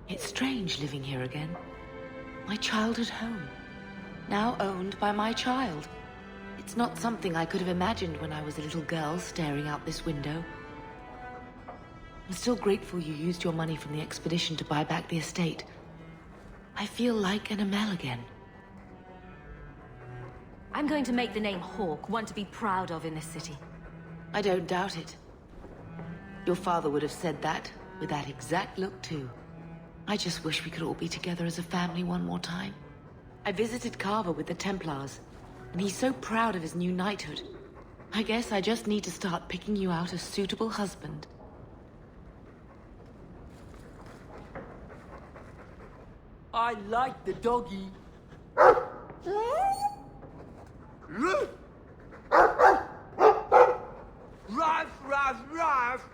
It's strange living here again. My childhood home, now owned by my child. It's not something I could have imagined when I was a little girl staring out this window. I'm still grateful you used your money from the expedition to buy back the estate. I feel like an Amel again. I'm going to make the name Hawke one to be proud of in this city. I don't doubt it. Your father would have said that, with that exact look too. I just wish we could all be together as a family one more time. I visited Carver with the Templars, and he's so proud of his new knighthood. I guess I just need to start picking you out a suitable husband. I like the doggy. Ruff, ruff, ruff!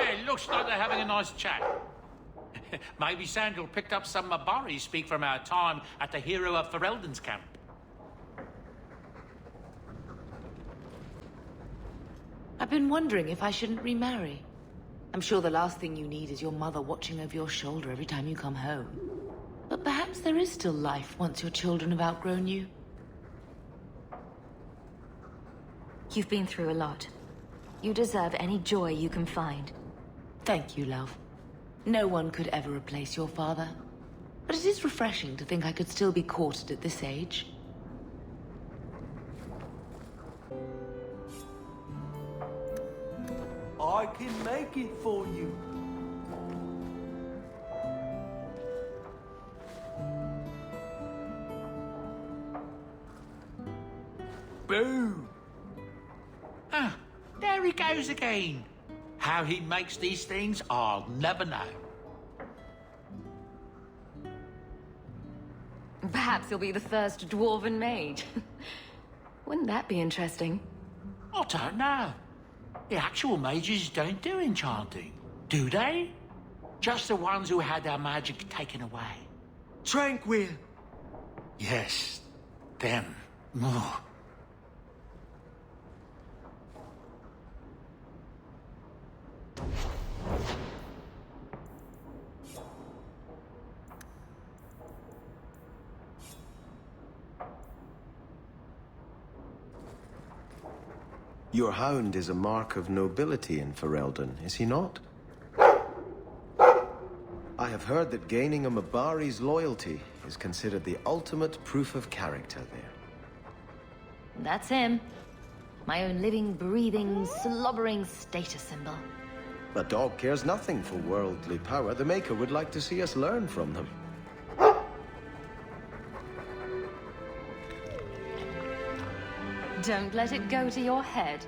It looks like they're having a nice chat. Maybe Sandal picked up some Mabari speak from our time at the Hero of Ferelden's camp. I've been wondering if I shouldn't remarry. I'm sure the last thing you need is your mother watching over your shoulder every time you come home. But perhaps there is still life once your children have outgrown you. You've been through a lot. You deserve any joy you can find. Thank you, love. No one could ever replace your father. But it is refreshing to think I could still be courted at this age. I can make it for you. Boom! Ah, there he goes again. How he makes these things, I'll never know. Perhaps he'll be the first dwarven mage. Wouldn't that be interesting? I don't know. The actual mages don't do enchanting, do they? Just the ones who had their magic taken away. Tranquil. Yes, them. Oh. Your hound is a mark of nobility in Ferelden, is he not? I have heard that gaining a Mabari's loyalty is considered the ultimate proof of character there. That's him. My own living, breathing, slobbering status symbol. A dog cares nothing for worldly power. The Maker would like to see us learn from them. Don't let it go to your head.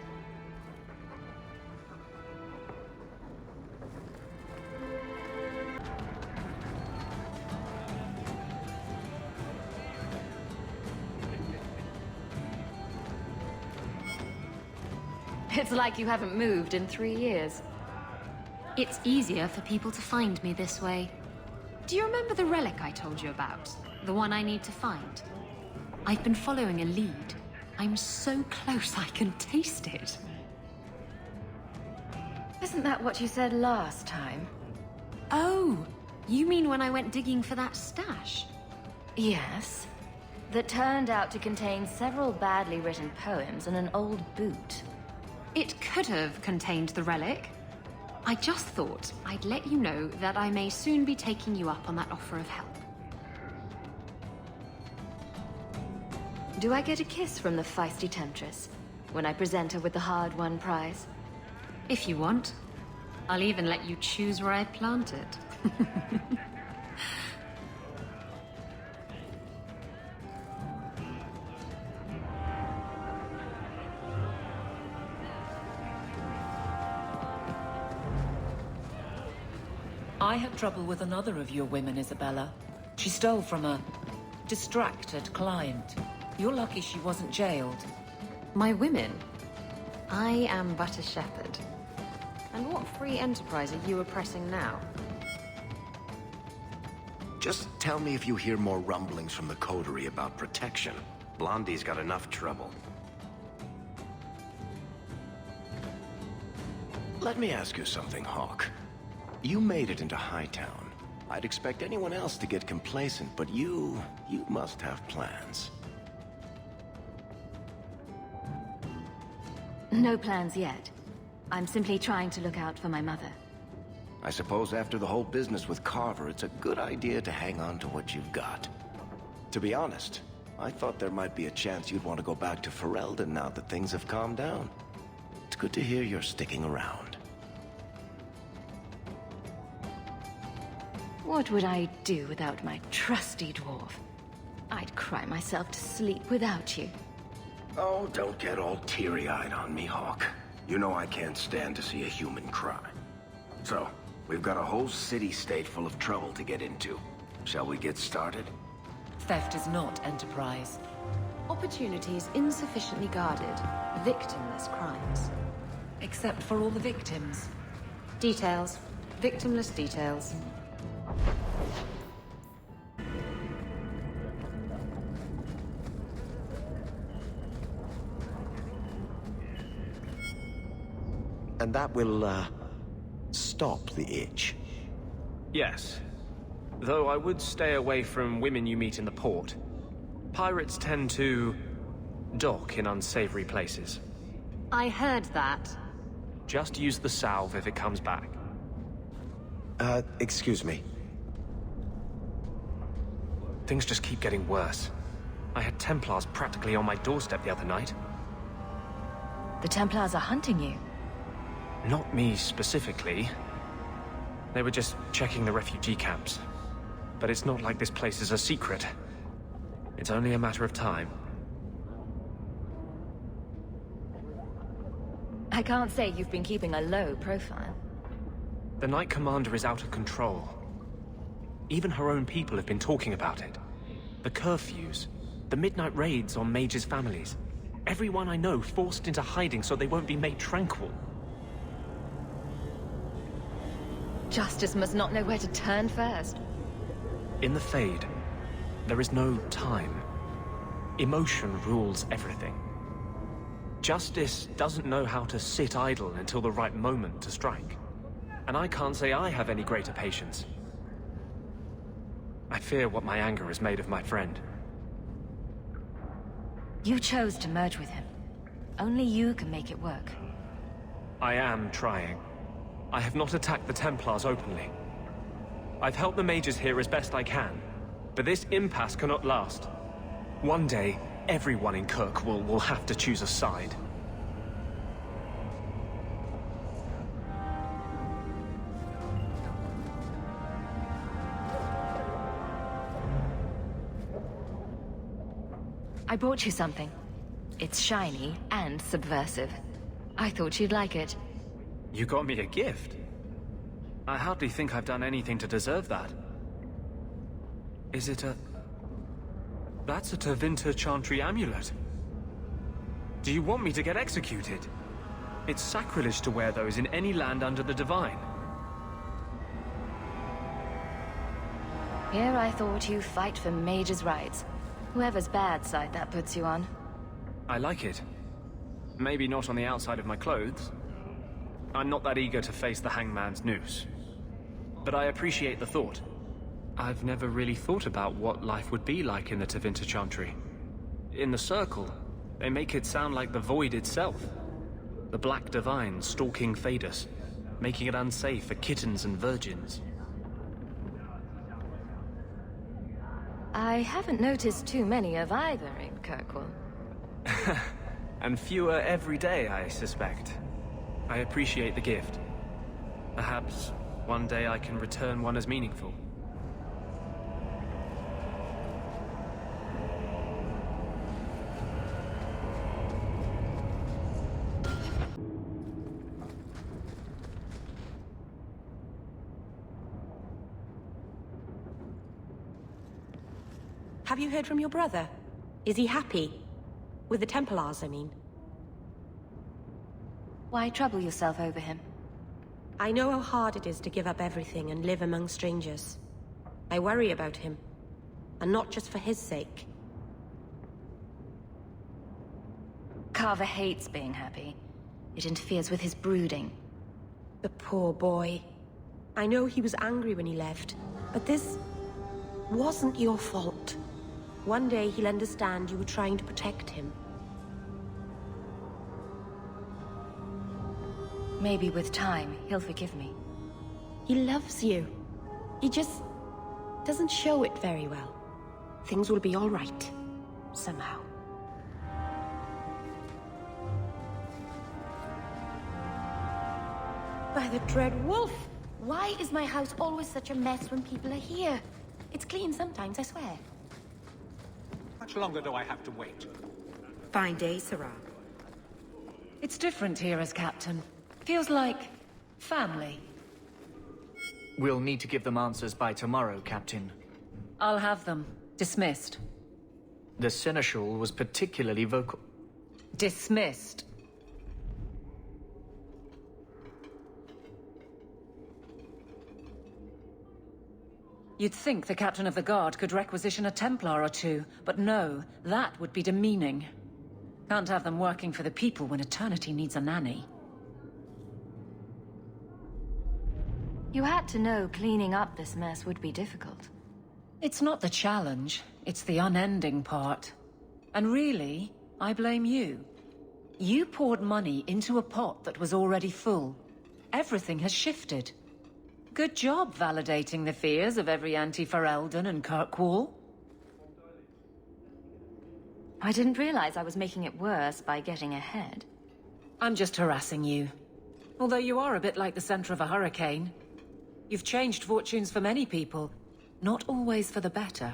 It's like you haven't moved in 3 years. It's easier for people to find me this way. Do you remember the relic I told you about? The one I need to find? I've been following a lead. I'm so close I can taste it. Isn't that what you said last time? Oh, you mean when I went digging for that stash? Yes. That turned out to contain several badly written poems and an old boot. It could have contained the relic. I just thought I'd let you know that I may soon be taking you up on that offer of help. Do I get a kiss from the feisty temptress when I present her with the hard-won prize? If you want. I'll even let you choose where I plant it. I had trouble with another of your women, Isabella. She stole from a distracted client. You're lucky she wasn't jailed. My women? I am but a shepherd. And what free enterprise are you oppressing now? Just tell me if you hear more rumblings from the coterie about protection. Blondie's got enough trouble. Let me ask you something, Hawk. You made it into Hightown. I'd expect anyone else to get complacent, but you must have plans. No plans yet. I'm simply trying to look out for my mother. I suppose after the whole business with Carver, it's a good idea to hang on to what you've got. To be honest, I thought there might be a chance you'd want to go back to Ferelden now that things have calmed down. It's good to hear you're sticking around. What would I do without my trusty dwarf? I'd cry myself to sleep without you. Oh, don't get all teary-eyed on me, Hawk. You know I can't stand to see a human cry. So, we've got a whole city-state full of trouble to get into. Shall we get started? Theft is not enterprise. Opportunities insufficiently guarded, victimless crimes. Except for all the victims. Details. Victimless details. And that will, stop the itch. Yes. Though I would stay away from women you meet in the port. Pirates tend to dock in unsavory places. I heard that. Just use the salve if it comes back. Excuse me. Things just keep getting worse. I had Templars practically on my doorstep the other night. The Templars are hunting you. Not me specifically. They were just checking the refugee camps. But it's not like this place is a secret. It's only a matter of time. I can't say you've been keeping a low profile. The Knight Commander is out of control. Even her own people have been talking about it. The curfews, the midnight raids on mages' families. Everyone I know forced into hiding so they won't be made tranquil. Justice must not know where to turn first. In the Fade, there is no time. Emotion rules everything. Justice doesn't know how to sit idle until the right moment to strike. And I can't say I have any greater patience. I fear what my anger has made of my friend. You chose to merge with him. Only you can make it work. I am trying. I have not attacked the Templars openly. I've helped the mages here as best I can, but this impasse cannot last. One day, everyone in Kirkwall will have to choose a side. I brought you something. It's shiny and subversive. I thought you'd like it. You got me a gift? I hardly think I've done anything to deserve that. Is it a... That's a Tevinter Chantry amulet. Do you want me to get executed? It's sacrilege to wear those in any land under the Divine. Here I thought you fight for mages' rights. Whoever's bad side that puts you on. I like it. Maybe not on the outside of my clothes. I'm not that eager to face the hangman's noose. But I appreciate the thought. I've never really thought about what life would be like in the Tevinter Chantry. In the Circle, they make it sound like the Void itself. The Black Divine stalking Thedas, making it unsafe for kittens and virgins. I haven't noticed too many of either in Kirkwall. And fewer every day, I suspect. I appreciate the gift. Perhaps one day I can return one as meaningful. Have you heard from your brother? Is he happy? With the Templars, I mean. Why trouble yourself over him? I know how hard it is to give up everything and live among strangers. I worry about him. And not just for his sake. Carver hates being happy. It interferes with his brooding. The poor boy. I know he was angry when he left, but this wasn't your fault. One day he'll understand you were trying to protect him. Maybe with time, he'll forgive me. He loves you. He just doesn't show it very well. Things will be all right. Somehow. By the Dread Wolf! Why is my house always such a mess when people are here? It's clean sometimes, I swear. Much longer do I have to wait? Fine day, Sarah. It's different here as captain. Feels like family. We'll need to give them answers by tomorrow, Captain. I'll have them. Dismissed. The Seneschal was particularly vocal. Dismissed. You'd think the captain of the guard could requisition a Templar or two, but no, that would be demeaning. Can't have them working for the people when eternity needs a nanny. You had to know cleaning up this mess would be difficult. It's not the challenge, it's the unending part. And really, I blame you. You poured money into a pot that was already full. Everything has shifted. Good job validating the fears of every anti-Ferelden and Kirkwall. I didn't realize I was making it worse by getting ahead. I'm just harassing you. Although you are a bit like the center of a hurricane. You've changed fortunes for many people, not always for the better.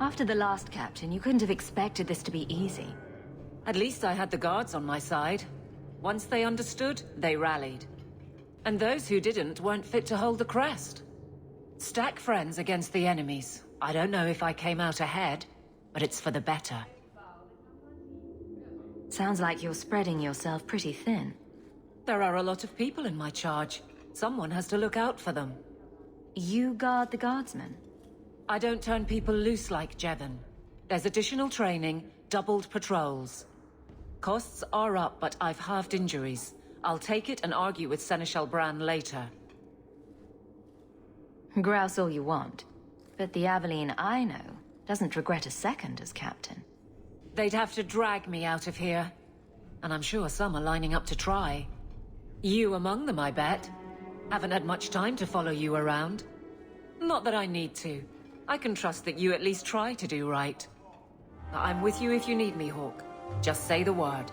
After the last captain, you couldn't have expected this to be easy. At least I had the guards on my side. Once they understood, they rallied. And those who didn't weren't fit to hold the crest. Stack friends against the enemies. I don't know if I came out ahead, but it's for the better. Sounds like you're spreading yourself pretty thin. There are a lot of people in my charge. Someone has to look out for them. You guard the guardsmen? I don't turn people loose like Jevon. There's additional training, doubled patrols. Costs are up, but I've halved injuries. I'll take it and argue with Seneschal Bran later. Grouse all you want. But the Aveline I know doesn't regret a second as captain. They'd have to drag me out of here. And I'm sure some are lining up to try. You among them, I bet. Haven't had much time to follow you around. Not that I need to. I can trust that you at least try to do right. I'm with you if you need me, Hawke. Just say the word.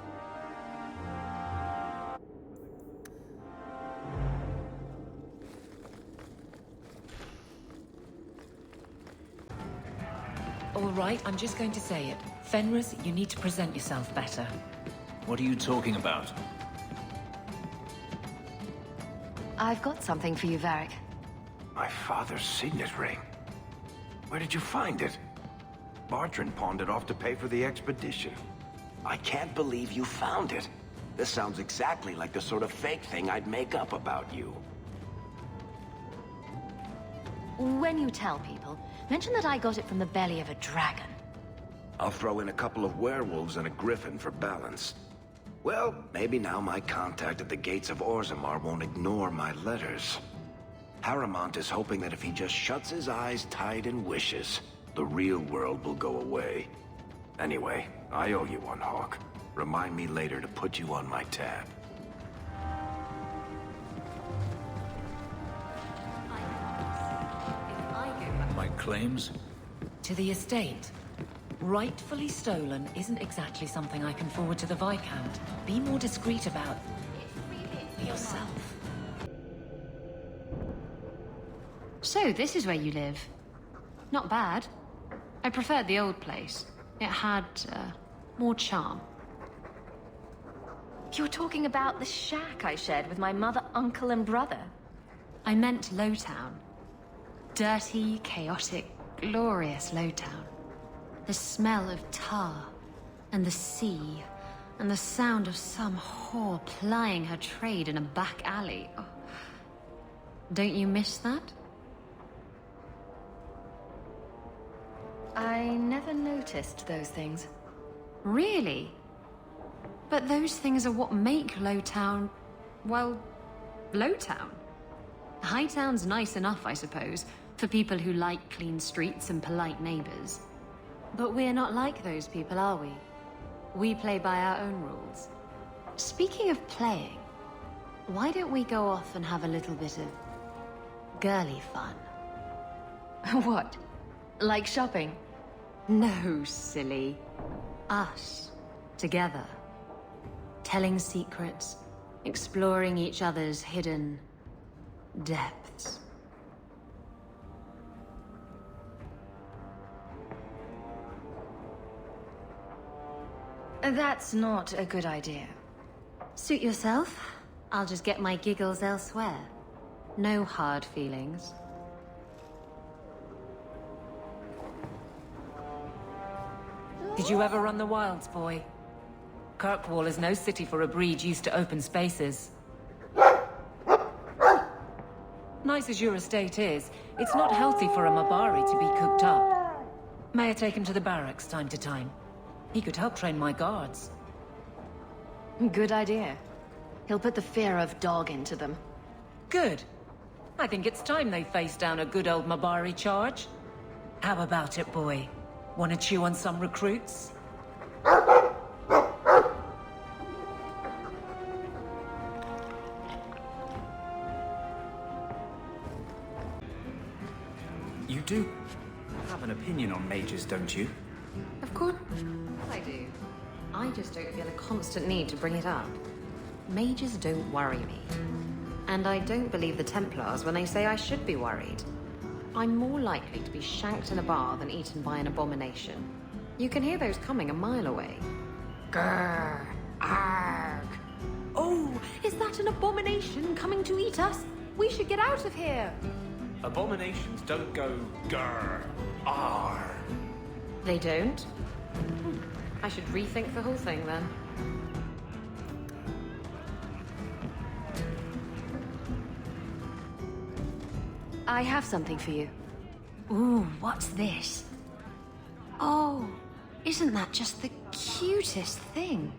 All right, I'm just going to say it. Fenris, you need to present yourself better. What are you talking about? I've got something for you, Varric. My father's signet ring. Where did you find it? Bartrand pawned it off to pay for the expedition. I can't believe you found it. This sounds exactly like the sort of fake thing I'd make up about you. When you tell people, mention that I got it from the belly of a dragon. I'll throw in a couple of werewolves and a griffin for balance. Well, maybe now my contact at the gates of Orzammar won't ignore my letters. Harrimont is hoping that if he just shuts his eyes tight and wishes, the real world will go away. Anyway, I owe you one, Hawke. Remind me later to put you on my tab. My claims? To the estate. Rightfully stolen isn't exactly something I can forward to the Viscount. Be more discreet about yourself. So, this is where you live. Not bad. I preferred the old place. It had, more charm. You're talking about the shack I shared with my mother, uncle, and brother. I meant Lowtown. Dirty, chaotic, glorious Lowtown. The smell of tar, and the sea, and the sound of some whore plying her trade in a back alley. Oh. Don't you miss that? I never noticed those things. Really? But those things are what make Lowtown, well, Lowtown. Hightown's nice enough, I suppose, for people who like clean streets and polite neighbors. But we're not like those people, are we? We play by our own rules. Speaking of playing, why don't we go off and have a little bit of girly fun? What? Like shopping? No, silly. Us. Together. Telling secrets. Exploring each other's hidden depths. That's not a good idea. Suit yourself. I'll just get my giggles elsewhere. No hard feelings. Did you ever run the wilds, boy? Kirkwall is no city for a breed used to open spaces. Nice as your estate is, it's not healthy for a Mabari to be cooped up. May I take him to the barracks time to time? He could help train my guards. Good idea. He'll put the fear of dog into them. Good. I think it's time they face down a good old Mabari charge. How about it, boy? Want to chew on some recruits? You do have an opinion on mages, don't you? Of course I do. I just don't feel a constant need to bring it up. Mages don't worry me. And I don't believe the Templars when they say I should be worried. I'm more likely to be shanked in a bar than eaten by an abomination. You can hear those coming a mile away. Grrr. Arg. Oh, is that an abomination coming to eat us? We should get out of here. Abominations don't go grr, ar. They don't? I should rethink the whole thing then. I have something for you. Ooh, what's this? Oh, isn't that just the cutest thing?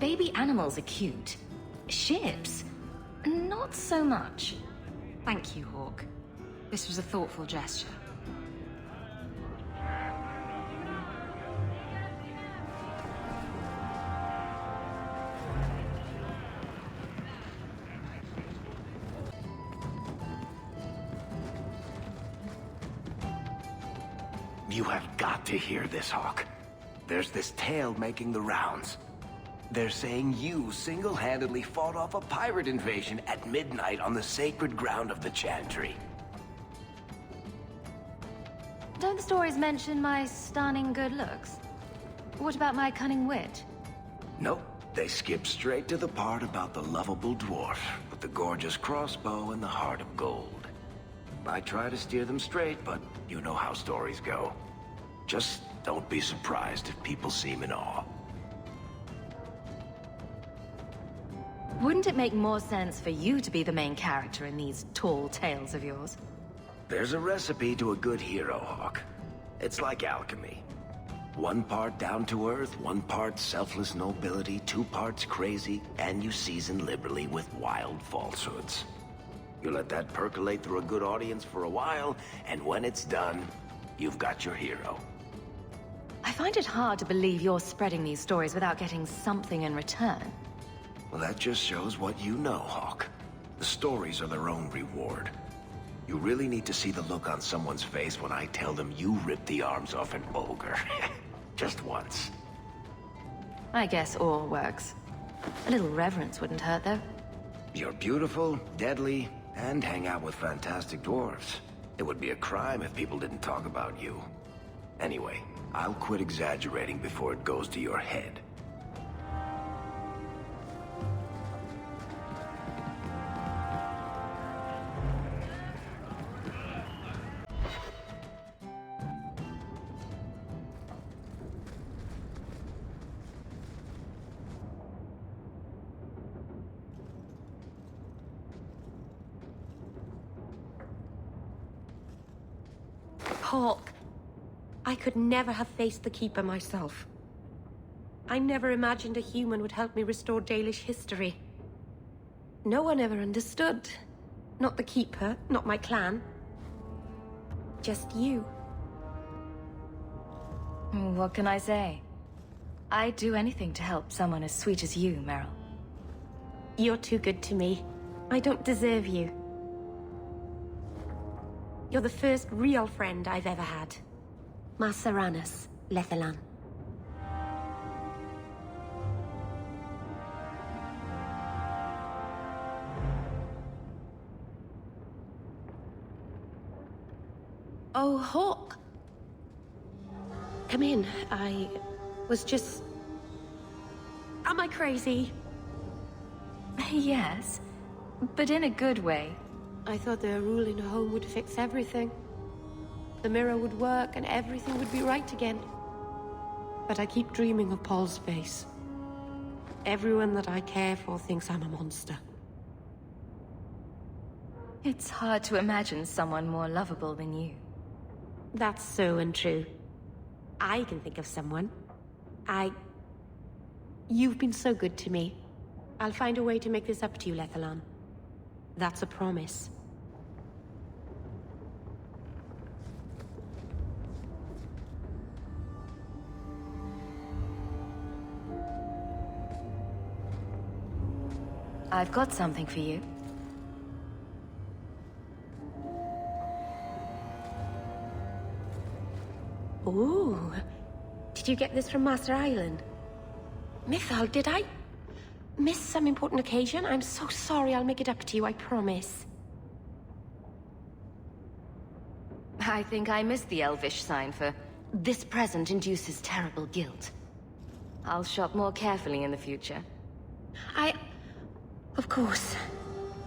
Baby animals are cute. Ships, not so much. Thank you, Hawk. This was a thoughtful gesture. You have got to hear this, Hawk. There's this tale making the rounds. They're saying you single-handedly fought off a pirate invasion at midnight on the sacred ground of the Chantry. Don't the stories mention my stunning good looks? What about my cunning wit? Nope, they skip straight to the part about the lovable dwarf with the gorgeous crossbow and the heart of gold. I try to steer them straight, but you know how stories go. Just don't be surprised if people seem in awe. Wouldn't it make more sense for you to be the main character in these tall tales of yours? There's a recipe to a good hero, Hawk. It's like alchemy. One part down to earth, one part selfless nobility, 2 parts crazy, and you season liberally with wild falsehoods. You let that percolate through a good audience for a while, and when it's done, you've got your hero. I find it hard to believe you're spreading these stories without getting something in return. Well, that just shows what you know, Hawk. The stories are their own reward. You really need to see the look on someone's face when I tell them you ripped the arms off an ogre. Just once. I guess all works. A little reverence wouldn't hurt, though. You're beautiful, deadly, and hang out with fantastic dwarves. It would be a crime if people didn't talk about you. Anyway, I'll quit exaggerating before it goes to your head. Hawk, I could never have faced the Keeper myself. I never imagined a human would help me restore Dalish history. No one ever understood. Not the Keeper, not my clan. Just you. What can I say? I'd do anything to help someone as sweet as you, Meryl. You're too good to me. I don't deserve you. You're the first real friend I've ever had. Masaranas, Lethalan. Oh, Hawk. Come in. I was just... Am I crazy? Yes, but in a good way. I thought their rule in a home would fix everything. The mirror would work and everything would be right again. But I keep dreaming of Paul's face. Everyone that I care for thinks I'm a monster. It's hard to imagine someone more lovable than you. That's so untrue. I can think of someone. You've been so good to me. I'll find a way to make this up to you, Lethalan. That's a promise. I've got something for you. Ooh. Did you get this from Master Island? Mythal, did I miss some important occasion? I'm so sorry. I'll make it up to you, I promise. I think I missed the Elvish sign for "This present induces terrible guilt." I'll shop more carefully in the future. Of course.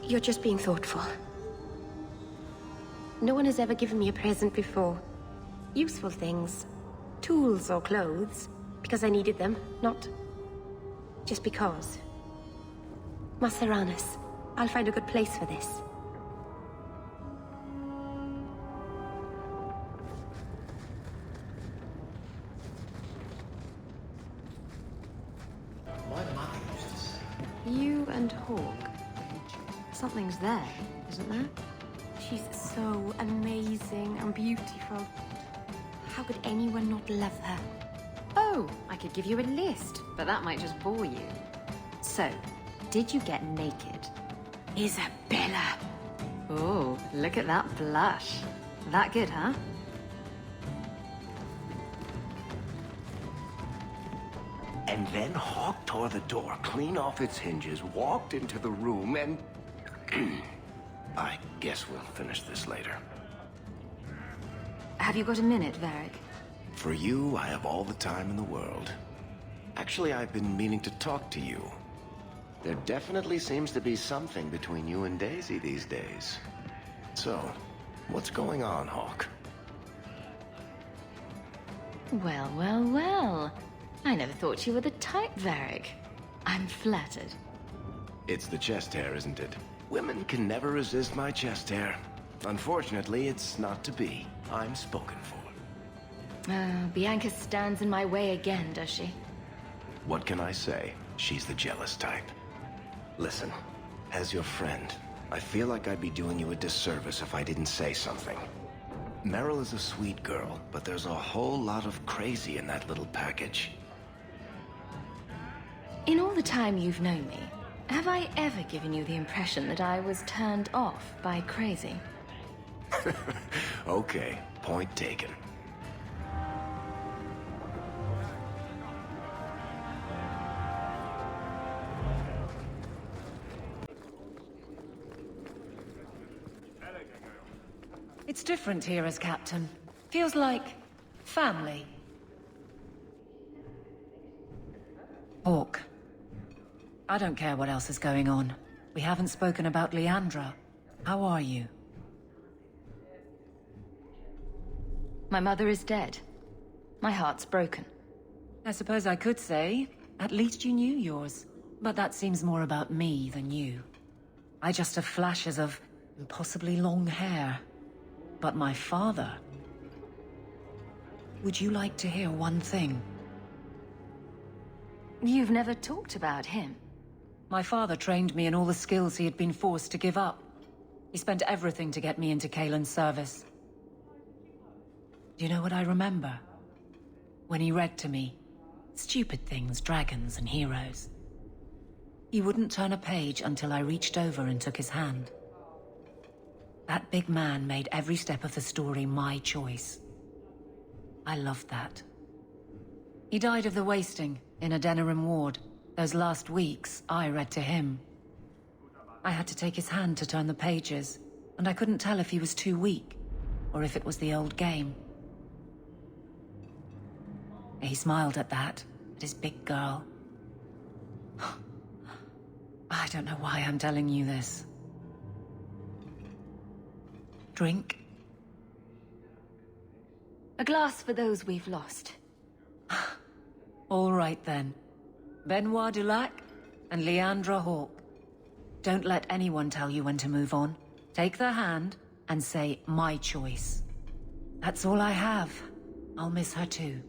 You're just being thoughtful. No one has ever given me a present before. Useful things. Tools or clothes. Because I needed them, not just because. Masaranas, I'll find a good place for this. You and Hawk. Something's there, isn't there? She's so amazing and beautiful. How could anyone not love her? Oh, I could give you a list, but that might just bore you. So, did you get naked? Isabella! Oh, look at that blush. That good, huh? And then Hawk tore the door clean off its hinges, walked into the room, and... I guess we'll finish this later. Have you got a minute, Varric? For you, I have all the time in the world. Actually, I've been meaning to talk to you. There definitely seems to be something between you and Daisy these days. So, what's going on, Hawk? Well, well, well. I never thought you were the type, Varric. I'm flattered. It's the chest hair, isn't it? Women can never resist my chest hair. Unfortunately, it's not to be. I'm spoken for. Bianca stands in my way again, does she? What can I say? She's the jealous type. Listen, as your friend, I feel like I'd be doing you a disservice if I didn't say something. Meryl is a sweet girl, but there's a whole lot of crazy in that little package. In all the time you've known me, have I ever given you the impression that I was turned off by crazy? Okay, point taken. It's different here as captain. Feels like family. Hawk. I don't care what else is going on. We haven't spoken about Leandra. How are you? My mother is dead. My heart's broken. I suppose I could say, at least you knew yours. But that seems more about me than you. I just have flashes of impossibly long hair. But my father... Would you like to hear one thing? You've never talked about him. My father trained me in all the skills he had been forced to give up. He spent everything to get me into Kaelin's service. Do you know what I remember? When he read to me, stupid things, dragons and heroes. He wouldn't turn a page until I reached over and took his hand. That big man made every step of the story my choice. I loved that. He died of the wasting in a Denerim ward. Those last weeks, I read to him. I had to take his hand to turn the pages, and I couldn't tell if he was too weak, or if it was the old game. He smiled at that, at his big girl. I don't know why I'm telling you this. Drink? A glass for those we've lost. All right then. Benoit Dulac and Leandra Hawke. Don't let anyone tell you when to move on. Take their hand and say, my choice. That's all I have. I'll miss her too.